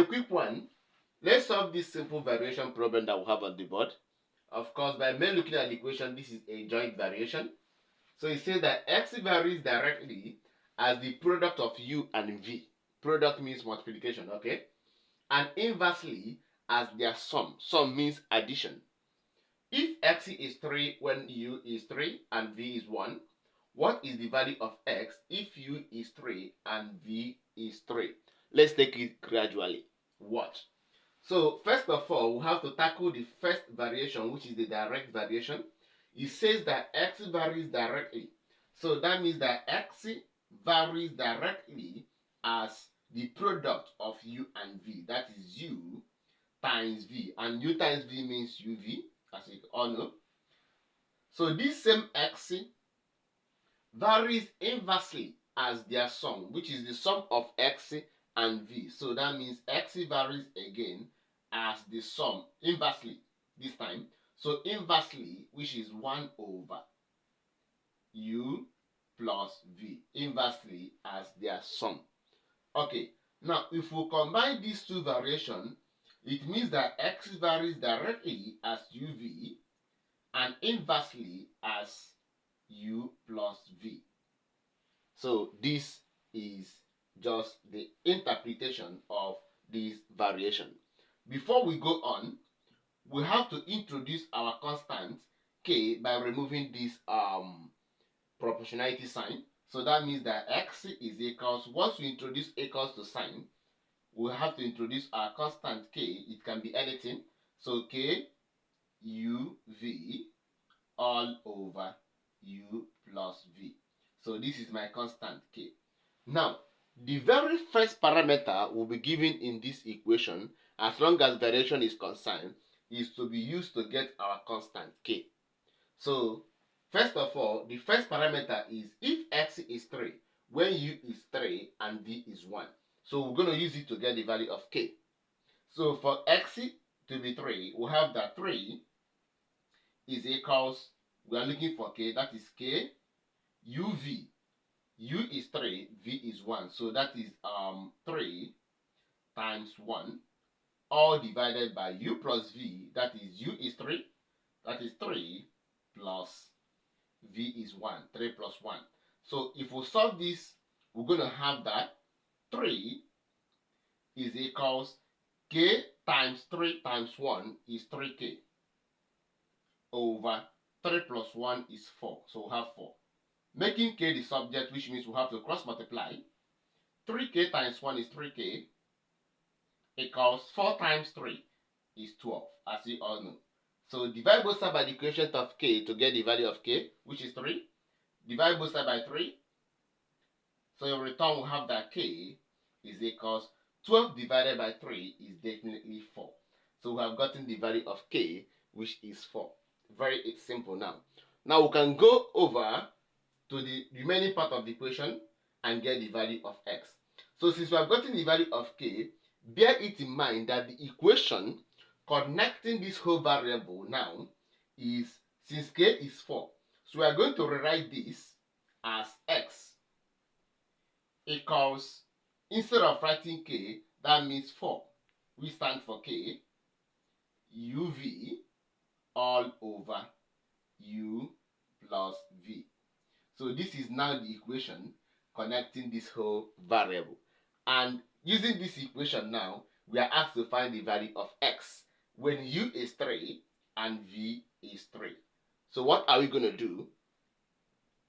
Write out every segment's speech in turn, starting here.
a quick one. Let's solve this simple variation problem that we have on the board. Of course, by merely looking at the equation, this is a joint variation. So it says that x varies directly as the product of u and v. Product means multiplication, okay? And inversely as their sum. Sum means addition. If x is 3 when u is 3 and v is 1, what is the value of x if u is 3 and v is 3? Let's take it gradually. Watch. So first of all, we have to tackle the first variation, which is the direct variation. It says that x varies directly. So that means that x varies directly as the product of u and v. That is u times v. And u times v means uv, as you all know. So this same x varies inversely as their sum, which is the sum of x and v. So that means x varies again as the sum inversely this time. So inversely, which is 1 over u plus v, inversely as their sum. Okay, now if we combine these two variations, it means that x varies directly as uv and inversely as u plus v. So this is just the interpretation of this variation. Before we go on, we have to introduce our constant k by removing this proportionality sign. So that means that x is equals, once we introduce equals to sign, we have to introduce our constant k. It can be anything. So k u v all over u plus v. So this is my constant k. Now, the very first parameter will be given in this equation, as long as variation is concerned, is to be used to get our constant k. So, first of all, the first parameter is if x is 3, when u is 3 and v is 1. So, we're going to use it to get the value of k. So, for x to be 3, we have that 3 is equals, we are looking for k, that is k uv. U is 3, v is 1. So that is 3 times 1, all divided by u plus v. That is u is 3. That is 3 plus v is 1. 3 plus 1. So if we solve this, we're going to have that 3 is equals k times 3 times 1 is 3k over 3 plus 1 is 4. So we'll have 4. Making k the subject, which means we have to cross multiply. 3k times 1 is 3k equals 4 times 3 is 12, as you all know. So divide both sides by the quotient of k to get the value of k, which is 3. Divide both sides by 3. So in return, we have that k is equals 12 divided by 3 is definitely 4. So we have gotten the value of k, which is 4. Very simple now. Now we can go over to the remaining part of the equation and get the value of x. So since we have gotten the value of k, bear it in mind that the equation connecting this whole variable now is, since k is 4, so we are going to rewrite this as x equals, instead of writing k, that means 4, we stand for k, uv all over u plus v. So this is now the equation connecting this whole variable. And using this equation now, we are asked to find the value of x when u is 3 and v is 3. So what are we going to do?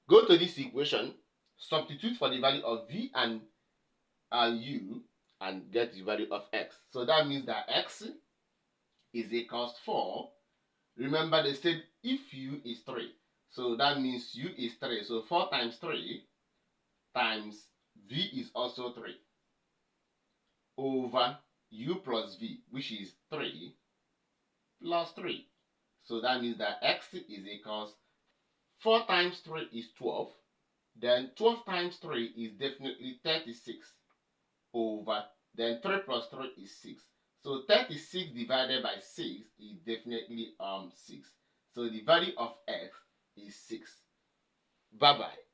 Go to this equation, substitute for the value of v and u, and get the value of x. So that means that x is equals 4. Remember, they said if u is 3. So that means u is 3. So 4 times 3 times v is also 3 over u plus v, which is 3 plus 3. So that means that x is equals 4 times 3 is 12. Then 12 times 3 is definitely 36 over, then 3 plus 3 is 6. So 36 divided by 6 is definitely 6. So the value of x is 6. Bye-bye.